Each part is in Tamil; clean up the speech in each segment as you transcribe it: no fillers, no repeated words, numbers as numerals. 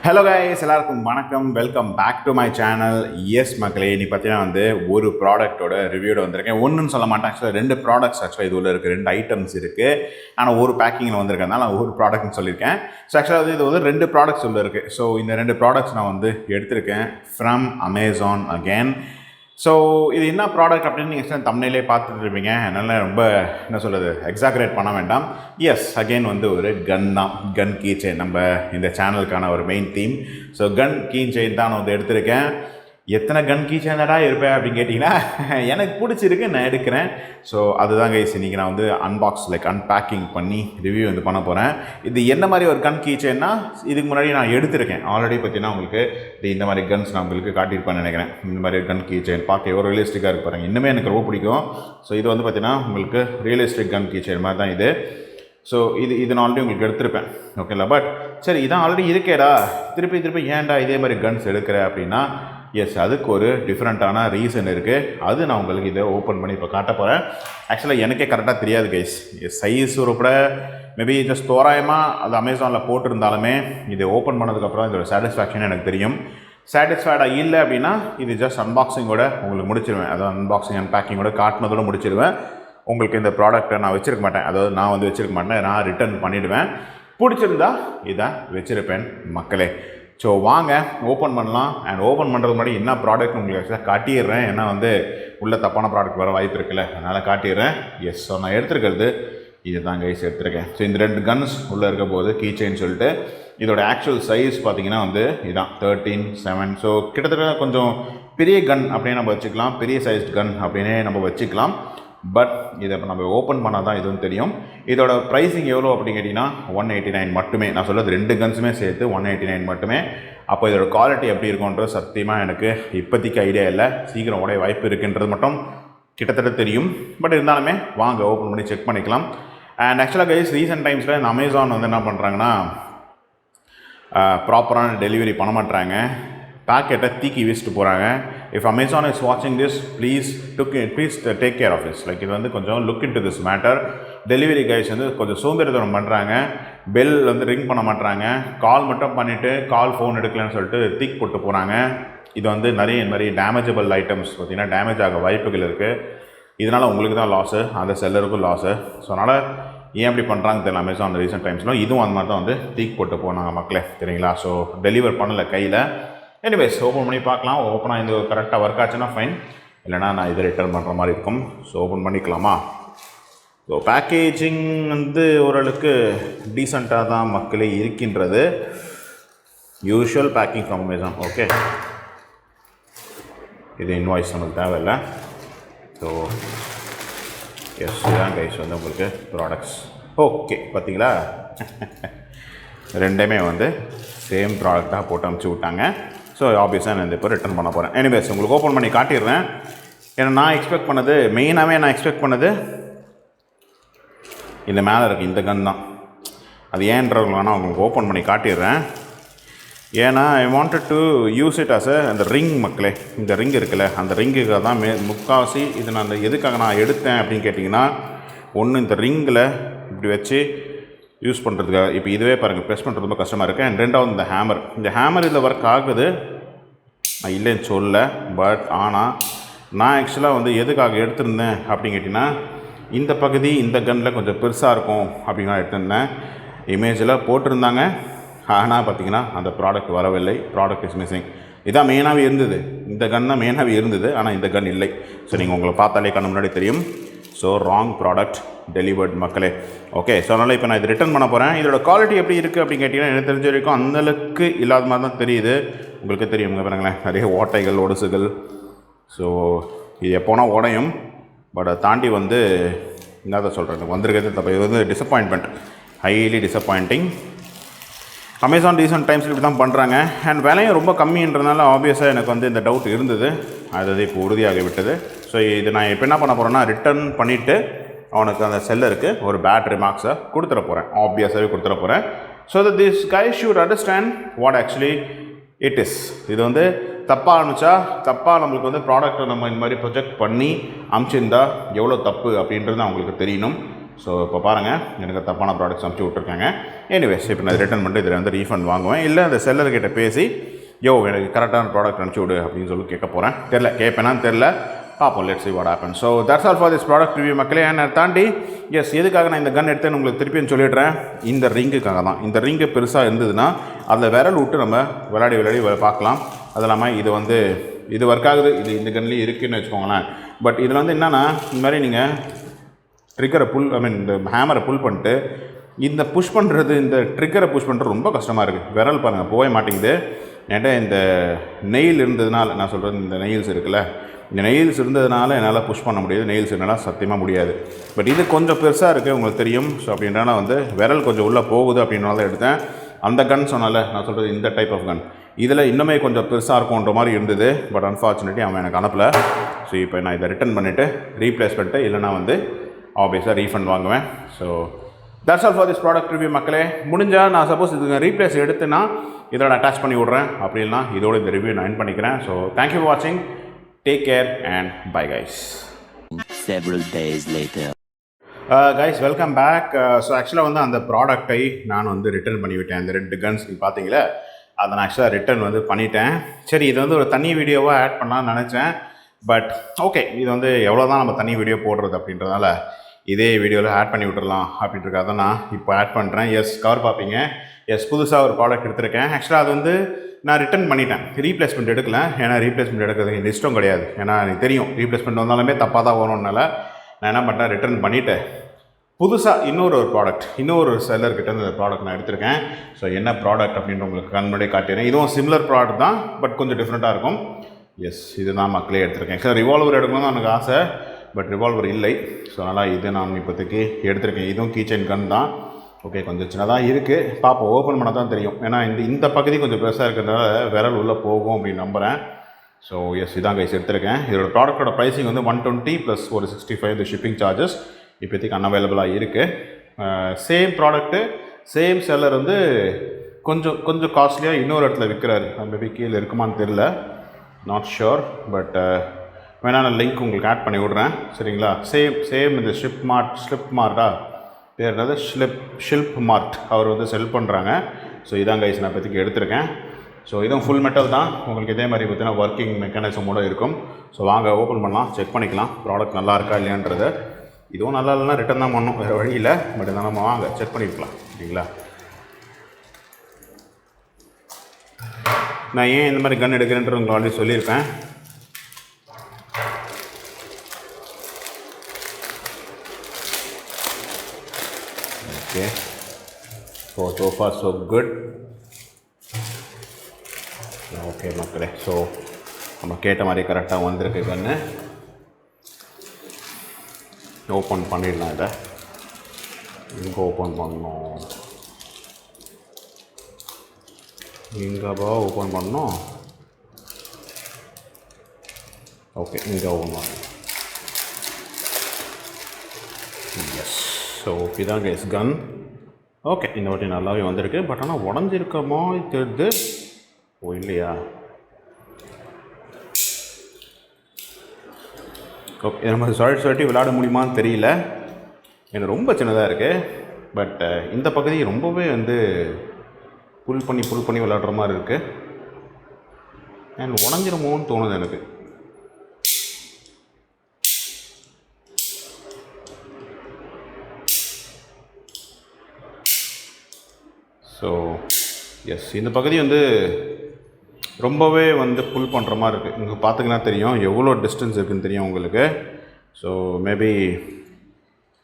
ஹலோ கைஸ், எல்லாருக்கும் வணக்கம். Welcome back to my channel. Yes மக்களே, இன்னைக்கு பார்த்தீங்கன்னா வந்து ஒரு ப்ராடக்ட்டோட ரிவ்யூட வந்திருக்கேன். ஒன்றுன்னு சொல்ல மாட்டேன், ஆக்சுவலாக 2 ப்ராடக்ட்ஸ் ஆக்சுவலாக இது உள்ள இருக்குது. 2 ஐட்டம்ஸ் இருக்குது. ஆனால் ஒரு பேக்கிங்கில் வந்திருக்கிறதுனால நான் ஒரு ப்ராடக்ட்னு சொல்லியிருக்கேன். ஸோ ஆக்சுவலாக இது வந்து 2 ப்ராடக்ட்ஸ் உள்ள இருக்குது. ஸோ இந்த 2 ப்ராடக்ட்ஸ் நான் வந்து எடுத்திருக்கேன் ஃப்ரம் அமேசான் அகேன். ஸோ இது என்ன ப்ராடக்ட் அப்படின்னு நீங்கள் தம்ப்நெயிலே பார்த்துட்டு இருப்பீங்க. அதனால் ரொம்ப என்ன சொல்கிறது, எக்ஸாகரேட் பண்ண வேண்டாம். எஸ், அகெயின் வந்து ஒரு கன் தான், கன் கீ செயின். நம்ம இந்த சேனலுக்கான ஒரு மெயின் தீம். ஸோ கன் கீ செயின் தான் நான் வந்து எடுத்திருக்கேன். எத்தனை கன் கீ செயினடா இருப்பேன் அப்படின்னு கேட்டிங்கன்னா, எனக்கு பிடிச்சிருக்கு, நான் எடுக்கிறேன். ஸோ அதுதான் கைஸ், இன்றைக்கி நான் வந்து அன்பேக்கிங் பண்ணி ரிவ்யூ வந்து பண்ண போகிறேன். இது என்ன மாதிரி ஒரு கன் கீ செயின்னா, இதுக்கு முன்னாடி நான் எடுத்திருக்கேன் ஆல்ரெடி. பார்த்தீங்கன்னா உங்களுக்கு இந்த மாதிரி கன்ஸ் நான் உங்களுக்கு காட்டியிருப்பேன்னு நினைக்கிறேன். இந்த மாதிரி கன் கீ செயின் பார்க்க எவ்வளோ ரியலிஸ்டிக்காக இருக்கு பாருங்கள். இன்னுமே எனக்கு ரொம்ப பிடிக்கும். ஸோ இது வந்து பார்த்தீங்கன்னா உங்களுக்கு ரியலிஸ்டிக் கன் கீ செயின் மாதிரி தான் இது. ஸோ இது நான் ஆல்ரெடி உங்களுக்கு எடுத்திருப்பேன், ஓகேங்களா? பட் சரி, இதான் ஆல்ரெடி இருக்கேடா, திருப்பி ஏன்டா இதே மாதிரி கன்ஸ் எடுக்கிற அப்படின்னா, எஸ், அதுக்கு ஒரு டிஃப்ரெண்ட்டான ரீசன் இருக்குது. அது நான் உங்களுக்கு இதை ஓப்பன் பண்ணி இப்போ காட்ட போகிறேன். ஆக்சுவலாக எனக்கே கரெக்டாக தெரியாது கைஸ். சைஸ் உருப்பட மேபி ஜஸ்ட் தோராயமாக அது அமேசானில் போட்டிருந்தாலுமே இதை ஓப்பன் பண்ணதுக்கப்புறம் இதோட சாட்டிஸ்ஃபேக்ஷன் எனக்கு தெரியும். சாட்டிஸ்ஃபைடாக இல்லை அப்படின்னா இது ஜஸ்ட் அன்பாக்சிங்கோட உங்களுக்கு முடிச்சிடுவேன். அதாவது அன்பாக்சிங் அண்ட் பேக்கிங்கோட காட்டினதோட முடிச்சிடுவேன். உங்களுக்கு இந்த ப்ராடக்ட்டை நான் வச்சுருக்க மாட்டேன், அதாவது நான் வந்து வச்சுருக்க மாட்டேன், நான் ரிட்டர்ன் பண்ணிவிடுவேன். பிடிச்சிருந்தா இதை வச்சுருப்பேன் மக்களே. ஸோ வாங்க ஓப்பன் பண்ணலாம். அண்ட் ஓப்பன் பண்ணுறது முன்னாடி என்ன ப்ராடக்ட் உங்களுக்கு ஆக்சுவலாக காட்டிடுறேன். ஏன்னா வந்து உள்ள தப்பான ப்ராடக்ட் வர வாய்ப்பு இருக்குல்ல, அதனால் காட்டிடுறேன். எஸ், ஸோ நான் எடுத்துருக்கிறது இது தான் கைஸ், எடுத்திருக்கேன். ஸோ இந்த 2 கன்ஸ் உள்ளே இருக்க போது கீச்சைன்னு சொல்லிட்டு, இதோட ஆக்சுவல் சைஸ் பார்த்தீங்கன்னா வந்து இதான் 13.7. ஸோ கிட்டத்தட்ட கொஞ்சம் பெரிய கன் அப்படியே நம்ம வச்சுக்கலாம், பெரிய சைஸ்ட் கன் அப்படின்னே நம்ம வச்சுக்கலாம். பட் இதை இப்போ நம்ம ஓப்பன் பண்ணால் தான் இதுவும் தெரியும். இதோட ப்ரைஸிங் எவ்வளோ அப்படின்னு கேட்டிங்கன்னா 189 மட்டுமே. நான் சொல்கிறது 2 கன்ஸுமே சேர்த்து 189 மட்டுமே. அப்போ இதோட குவாலிட்டி எப்படி இருக்கும்ன்றது சத்தியமாக எனக்கு இப்போதைக்கு ஐடியா இல்லை. சீக்கிரம் உடைய வாய்ப்பு இருக்குன்றது மட்டும் கிட்டத்தட்ட தெரியும். பட் இருந்தாலுமே வாங்க ஓப்பன் பண்ணி செக் பண்ணிக்கலாம். அண்ட் ஆக்சுவலாக கைஸ், ரீசெண்ட் டைம்ஸில் இந்த அமேசான் வந்து என்ன பண்ணுறாங்கன்னா, ப்ராப்பரான டெலிவரி பண்ண மாட்டாங்க, பேக்கெட்டை தூக்கி வீசிட்டு போகிறாங்க. இஃப் அமேசான் இஸ் வாட்சிங் this, please take care of this. Like இது வந்து கொஞ்சம் look into this matter. Delivery guys வந்து கொஞ்சம் சோம்பேறித்தனம் பண்ணுறாங்க. பெல் வந்து ரிங் பண்ண மாட்டாங்க, கால் மட்டும் பண்ணிவிட்டு ஃபோன் எடுக்கலன்னு சொல்லிட்டு தூக்கி போட்டு போகிறாங்க. இது வந்து நிறைய இந்த மாதிரி டேமேஜபிள் ஐட்டம்ஸ் பார்த்திங்கன்னா டேமேஜ் ஆக வாய்ப்புகள் இருக்குது. இதனால் உங்களுக்கு தான் லாஸு, அந்த செல்லருக்கும் லாஸு. ஸோ அதனால் ஏன் அப்படி பண்ணுறாங்க தெரியல அமேசான் ரீசெண்ட் டைம்ஸ்லாம். இதுவும் அந்த மாதிரி தான் வந்து தூக்கி போட்டு போனாங்க மக்களே, சரிங்களா? ஸோ டெலிவர் பண்ணலை கையில். எனிவேஸ் ஓப்பன் பண்ணி பார்க்கலாம். ஓப்பனாக இது கரெக்டாக ஒர்க் ஆச்சுன்னா ஃபைன், இல்லைனா நான் இதை ரிட்டர்ன் பண்ணுற மாதிரி இருக்கும். ஸோ ஓப்பன் பண்ணிக்கலாமா? ஸோ பேக்கேஜிங் வந்து ஓரளவுக்கு டீசெண்டாக தான் மக்களே இருக்கின்றது. Usual packing from Amazon. Okay, இது இன்வாய்ஸ் நமக்கு தேவையில்லை. ஸோ எஸ், இதுதான் கைஸ் வந்து உங்களுக்கு ப்ராடக்ட்ஸ். ஓகே, பார்த்தீங்களா? ரெண்டுமே வந்து சேம் ப்ராடக்டாக போட்டு அமுச்சு விட்டாங்க. ஸோ ஆப்வியஸாக நான் இப்போ ரிட்டர்ன் பண்ண போகிறேன். எனிவேஸ் உங்களுக்கு ஓப்பன் பண்ணி காட்டிடுறேன். ஏன்னா நான் எக்ஸ்பெக்ட் பண்ணது, மெயினாகவே நான் எக்ஸ்பெக்ட் பண்ணது இந்த மேலே இருக்குது இந்த கன் தான். அது ஏன்றவங்களானா உங்களுக்கு ஓப்பன் பண்ணி காட்டிடுறேன். ஏன்னா I wanted to use it as அந்த ரிங் மக்களே. இந்த ரிங் இருக்குல்ல, அந்த ரிங்குக்காக தான் முக்கால்வாசி இது நான் அந்த எதுக்காக நான் எடுத்தேன் அப்படின்னு கேட்டிங்கன்னா, ஒன்று இந்த ரிங்கில் இப்படி வச்சு யூஸ் பண்ணுறதுக்காக. இப்போ இதுவே பாருங்கள், ப்ரெஸ் பண்ணுறது ரொம்ப கஷ்டமாக இருக்குது. அண்ட் ரெண்டாவது இந்த ஹேமர் இதில் ஒர்க் ஆகுது, நான் இல்லைன்னு சொல்ல. பட் ஆனால் நான் ஆக்சுவலாக வந்து எதுக்காக எடுத்திருந்தேன் அப்படின்னு கேட்டிங்கன்னா, இந்த பகுதி இந்த கன்னில் கொஞ்சம் பெருசாக இருக்கும் அப்படின்னா எடுத்திருந்தேன். இமேஜில் போட்டிருந்தாங்க, ஆனால் பார்த்தீங்கன்னா அந்த ப்ராடக்ட் வரவில்லை. Product is missing. இதான் மெயினாகவே இருந்தது, இந்த கன் தான் மெயினாகவே இருந்தது, ஆனால் இந்த கன் இல்லை. ஸோ நீங்கள் உங்களை பார்த்தாலே கண்ணு முன்னாடி தெரியும். ஸோ ராங் ப்ராடக்ட் டெலிவர்ட் மக்களே. ஓகே, ஸோ அதனால் இப்போ நான் இது ரிட்டர்ன் பண்ண போகிறேன். இதோட குவாலிட்டி எப்படி இருக்குது அப்படின்னு கேட்டிங்கன்னா, எனக்கு தெரிஞ்ச வரைக்கும் அந்தளவுக்கு இல்லாத மாதிரி தான் தெரியுது. உங்களுக்கு தெரியுங்க பாருங்களேன், நிறைய ஓட்டைகள், ஒடுசுகள். ஸோ இது எப்போனா உடையும். பட் அதை தாண்டி வந்து என்னதான் சொல்கிறது, வந்திருக்கிறது தப்பு. இது வந்து disappointment, highly disappointing. Amazon recent டைம்ஸில் இப்படி தான் பண்ணுறாங்க. அண்ட் விலையும் ரொம்ப கம்மின்றதுனால ஆப்வியஸாக எனக்கு வந்து இந்த டவுட் இருந்தது. அது இப்போ உறுதியாகி விட்டது. ஸோ இது நான் இப்போ என்ன பண்ண போகிறேன்னா, ரிட்டர்ன் பண்ணிவிட்டு அவனுக்கு அந்த செல்லருக்கு ஒரு பேட்ரி மார்க்ஸை கொடுத்துட போகிறேன். ஆப்வியஸாகவே கொடுத்துட போகிறேன். So that this guy should understand what actually it is. இது வந்து தப்பாக ஆரம்பித்தா, தப்பாக நம்மளுக்கு வந்து ப்ராடக்ட்டை நம்ம இந்த மாதிரி ப்ரொஜெக்ட் பண்ணி அமுச்சிருந்தா எவ்வளோ தப்பு அப்படின்றது அவங்களுக்கு தெரியணும். ஸோ இப்போ பாருங்கள் எனக்கு தப்பான ப்ராடக்ட்ஸ் அனுப்பிச்சி விட்ருக்காங்க. எனிவேஸ் இப்போ நான் ரிட்டர்ன் பண்ணிட்டு இதில் வந்து ரீஃபண்ட் வாங்குவேன். இல்லை அந்த செல்லர்கிட்ட பேசி எனக்கு கரெக்டான ப்ராடக்ட் அனுப்பிச்சி விடு அப்படின்னு சொல்லி கேட்க போகிறேன். கேட்பேனான்னு தெரில, பார்ப்போம். Let's see what happens. So that's all for this product review மக்களே. என்னை தாண்டி எதுக்காக நான் இந்த கன் எடுத்தேன்னு உங்களுக்கு திருப்பியும் சொல்லிடுறேன். இந்த ரிங்குக்காக தான். இந்த ரிங்கு பெருசாக இருந்ததுன்னா அதில் விரல் விட்டு நம்ம விளையாடி பார்க்கலாம். அது இல்லாமல் இது ஒர்க் ஆகுது, இந்த கன்லேயும் இருக்குதுன்னு வச்சுக்கோங்களேன். பட் இதில் வந்து என்னென்னா, இந்த மாதிரி நீங்கள் ட்ரிக்கரை இந்த ஹேமரை புல் பண்ணிட்டு இந்த புஷ் பண்ணுறது, இந்த ட்ரிக்கரை புஷ் பண்ணுறது ரொம்ப கஷ்டமாக இருக்குது. விரல் பாருங்கள் போக மாட்டேங்குது. ஏன்டா இந்த நெயில் இருந்ததுனால, நான் சொல்கிறது இந்த நெயில்ஸ் இருக்குல்ல, இந்த நெயில்ஸ் இருந்ததுனால என்னால் புஷ் பண்ண முடியாது. நெயில்ஸ் என்னால் சத்தியமாக முடியாது. பட் இது கொஞ்சம் பெருசாக இருக்குது, உங்களுக்கு தெரியும். ஸோ அப்படின்றனா விரல் கொஞ்சம் உள்ளே போகுது அப்படின்றனால தான் எடுத்தேன். அந்த கன் சொன்னால நான் சொல்கிறது இந்த டைப் ஆஃப் கன், இதில் இன்னுமே கொஞ்சம் பெருசாக இருக்கும்ன்ற மாதிரி இருந்தது. பட் அன்ஃபார்ச்சுனேட்லி அவன் எனக்கு அனுப்பலை. ஸோ இப்போ நான் இதை ரிட்டன் பண்ணிவிட்டு ரீப்ளேஸ் பண்ணிட்டு இல்லைனா ஆப்வியஸாக ரீஃபண்ட் வாங்குவேன். So that's all for this product review மக்களே. முடிஞ்சால் நான் சப்போஸ் இதுக்கு ரீப்ளேஸ் எடுத்துனா இதில் நான் அட்டாச் பண்ணி விட்றேன். அப்படின்னா இதோட இந்த ரிவ்யூ நான் எண்ட் பண்ணிக்கிறேன். ஸோ தேங்க்யூ ஃபார் வாட்சிங். Take care and bye guys. Several days later. Guys, welcome back. So actually அந்த ப்ராடக்டை நான் ரிட்டர்ன் பண்ணிவிட்டேன். அந்த 2 கன்ஸ் பார்த்தீங்களா, அதை நான் ஆக்சுவலாக ரிட்டர்ன் பண்ணிட்டேன். சரி, இது ஒரு தனி வீடியோவாக ஆட் பண்ணலான்னு நினச்சேன். பட் ஓகே, இது எவ்வளோ தான் நம்ம தனி வீடியோ போடுறது அப்படின்றதால இதே வீடியோவில் ஆட் பண்ணி விட்டுறலாம் அப்படின்றக்காக தான் நான் இப்போ ஆட் பண்ணுறேன். கவர் பார்ப்பீங்க. புதுசாக ஒரு ப்ராடக்ட் எடுத்திருக்கேன். ஆக்சுவலாக அது நான் ரிட்டர்ன் பண்ணிட்டேன். ரீப்ளேஸ்மெண்ட் எடுக்கல. ஏன்னா ரீப்ளேஸ்மெண்ட் எடுக்கிறது எனக்கு இஷ்டம் கிடையாது. ஏன்னா எனக்கு தெரியும் ரீப்ளேஸ்மெண்ட் வந்தாலுமே தப்பாக தான் வரும்னால நான் என்ன பண்ணேன், ரிட்டர்ன் பண்ணிவிட்டு புதுசாக இன்னொரு ப்ராடக்ட், இன்னொரு செல்லர்கிட்ட இந்த ப்ராடக்ட் நான் எடுத்திருக்கேன். ஸோ என்ன ப்ராடக்ட் அப்படின்ற உங்களுக்கு கண்முன்னாடியே காட்டிடுறேன். இதுவும் சிமிலர் ப்ராடக்ட் தான், பட் கொஞ்சம் டிஃப்ரெண்ட்டாக இருக்கும். இதுதான் மக்களே எடுத்திருக்கேன். சார் ரிவால்வர் எடுக்கணும்னு எனக்கு ஆசை, பட் ரிவால்வர் இல்லை. ஸோ அதனால் இது நான் இப்போதைக்கு எடுத்திருக்கேன். இதுவும் கீச்சைன் கன் தான். ஓகே, கொஞ்சம் சின்னதாக இருக்குது. பார்ப்போம், ஓப்பன் பண்ண தான் தெரியும். ஏன்னா இந்த பகுதி கொஞ்சம் பெருசாக இருக்கிறதுனால விரல் உள்ளே போகும் அப்படின்னு நம்புகிறேன். ஸோ இதான் கைஸ் எடுத்திருக்கேன். இதோட ப்ராடக்டோட ப்ரைஸிங் 120 ப்ளஸ் ஒரு 65 ஷிப்பிங் சார்ஜஸ் இப்போதைக்கு அன்அவைலபிளாக இருக்குது. சேம் ப்ராடக்ட்டு, சேம் செல்லர் கொஞ்சம் காஸ்ட்லியாக இன்னொரு இடத்துல விற்கிறாரு. மேபி கீழே இருக்குமான்னு தெரில, நாட் ஷுர். பட் வேணா நான் லிங்க் உங்களுக்கு ஆட் பண்ணி விட்றேன். சரிங்களா? சேம் இந்த ஸ்லிப் மார்ட்டா பேர் என்னது, ஷில்ப் மார்ட் அவர் செல் பண்ணுறாங்க. ஸோ இதான் கைஸ் நான் இப்போதைக்கு எடுத்திருக்கேன். ஸோ இதுவும் ஃபுல் மெட்டல் தான். உங்களுக்கு இதே மாதிரி பார்த்தீங்கன்னா ஒர்க்கிங் மெக்கானிசமோட இருக்கும். ஸோ வாங்க ஓப்பன் பண்ணலாம், செக் பண்ணிக்கலாம் ப்ராடக்ட் நல்லா இருக்கா இல்லையான்றது. இதுவும் நல்லா இல்லைனா ரிட்டன் தான் பண்ணணும், வேறு வழி இல்லை. பட் இதான் நம்ம வாங்க செக் பண்ணிக்கலாம். சரிங்களா? நான் ஏன் இந்த மாதிரி கன் எடுக்கிறேன்றது உங்களுக்கு ஆல்ரெடி சொல்லியிருப்பேன். Okay, so far so good. Okay மக்களே, ஸோ நம்ம கேட்ட மாதிரி கரெக்டாக வந்திருக்கு கன்று. ஓப்பன் பண்ணிடலாம். இதை இங்கே ஓப்பன் பண்ணணும். இங்கேப்பா ஓப்பன் பண்ணணும். ஓகே, இங்கே ஓப்பன் பண்ணணும். ஸோ இதான் கைஸ் கன். ஓகே, இந்த வாட்டி நல்லாவே வந்திருக்கு. பட் ஆனால் உடஞ்சிருக்கமோ தெரியுது. ஓ இல்லையா? ஓகே, நம்ம சுழட்டி விளையாட முடியுமான்னு தெரியல. எனக்கு ரொம்ப சின்னதாக இருக்குது. பட் இந்த பகுதி ரொம்பவே புல் பண்ணி விளையாடுற மாதிரி இருக்குது. அண்ட் உடஞ்சிருமோன்னு தோணுது எனக்கு. ஸோ இந்த பகுதி ரொம்பவே புல் பண்ணுற மாதிரி இருக்குது. இங்கே பார்த்திங்கன்னா தெரியும் எவ்வளோ டிஸ்டன்ஸ் இருக்குதுன்னு தெரியும் உங்களுக்கு. ஸோ மேபி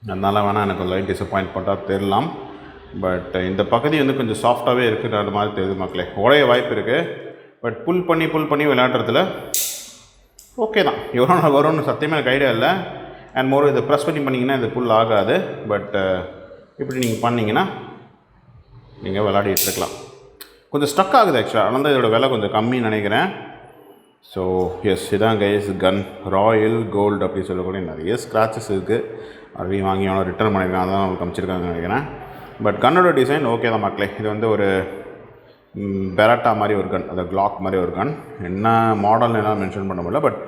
அதனால் வேணால் எனக்கு லைட் டிசப்பாயிண்ட் பண்ணால் தெரியலாம். பட் இந்த பகுதி கொஞ்சம் சாஃப்டாகவே இருக்கிற மாதிரி தெரியுது மக்களே. உடைய வாய்ப்பு இருக்குது. பட் புல் பண்ணி விளையாடுறதுல ஓகே தான். எவ்வளோ நாள் வரும்னு சத்தியமாக எனக்கு ஐடியா இல்லை. அண்ட் மோர் இதை ப்ரெஸ் பண்ணிங்கன்னா இது புல் ஆகாது. பட் இப்படி நீங்கள் பண்ணிங்கன்னா நீங்கள் விளையாடிட்டு இருக்கலாம். கொஞ்சம் ஸ்டக் ஆகுது ஆக்சுவலாக. ஆனால் தான் இதோட விலை கொஞ்சம் கம்மின்னு நினைக்கிறேன். ஸோ இதான் கைஸ் கன். ராயல் கோல்டு அப்படி சொல்லக்கூடிய நிறைய ஸ்க்ராச்சஸ் இருக்குது. அதையும் வாங்கி அவனை ரிட்டர்ன் பண்ணியிருக்காங்க. அதான் அவங்களுக்கு காமிச்சிருக்காங்கன்னு நினைக்கிறேன். பட் கன்னோட டிசைன் ஓகே தான் மக்களே. இது ஒரு பெராட்டா மாதிரி ஒரு கன், அது க்ளாக் மாதிரி ஒரு கன். என்ன மாடல்னு என்ன மென்ஷன் பண்ண முடியல. பட்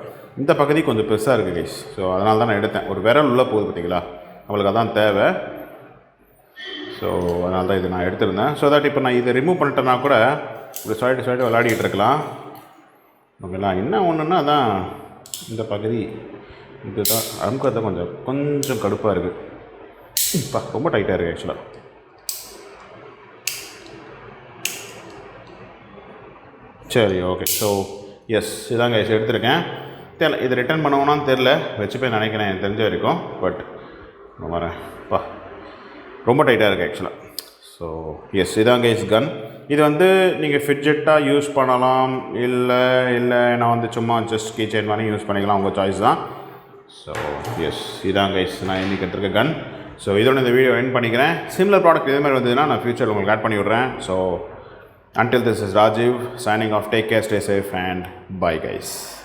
இந்த பகுதி கொஞ்சம் பெருசாக இருக்குது கைஸ். ஸோ அதனால தான் நான் எடுத்தேன். ஒரு விரல் உள்ளே போகுது பார்த்தீங்களா, அவளுக்கு அதான் தேவை. ஸோ அதனால தான் இது நான் எடுத்திருந்தேன். ஸோ தட் இப்போ நான் இதை ரிமூவ் பண்ணிட்டேன்னா கூட இப்படி சைடு விளையாடிட்டு இருக்கலாம். ஓகேங்களா. என்ன ஒன்றுன்னா அதான் இந்த பகுதி இதுதான் அமுக்கிறது கொஞ்சம் கடுப்பாக இருக்குது. இப்போ ரொம்ப டைட்டாக இருக்குது ஆக்சுவலாக. சரி, ஓகே. ஸோ எஸ், இதாங்க எடுத்திருக்கேன். தெரியல இது ரிட்டர்ன் பண்ணுவோன்னு தெரில, வச்சுப்பேன் நினைக்கிறேன் எனக்கு தெரிஞ்ச வரைக்கும். பட் வரேன்ப்பா, ரொம்ப டைட்டாக இருக்குது ஆக்சுவலாக. ஸோ எஸ், இதாங்க கன். இது வந்து நீங்கள் ஃபிட்ஜெட்டாக யூஸ் பண்ணலாம், இல்லை நான் சும்மா ஜஸ்ட் கீ செயின் மாதிரி யூஸ் பண்ணிக்கலாம், உங்கள் சாய்ஸ் தான். ஸோ எஸ், இதாங்க நான் இன்றைக்கி எடுத்துருக்க கன். ஸோ இதோட இந்த வீடியோ எண்ட் பண்ணிக்கிறேன். சிமிலர் ப்ராடக்ட் இதே மாதிரி வந்ததுன்னா நான் ஃபியூச்சரில் உங்களுக்கு ஆட் பண்ணி விட்றேன். So until this is Rajiv signing off. Take care, stay safe, and bye guys.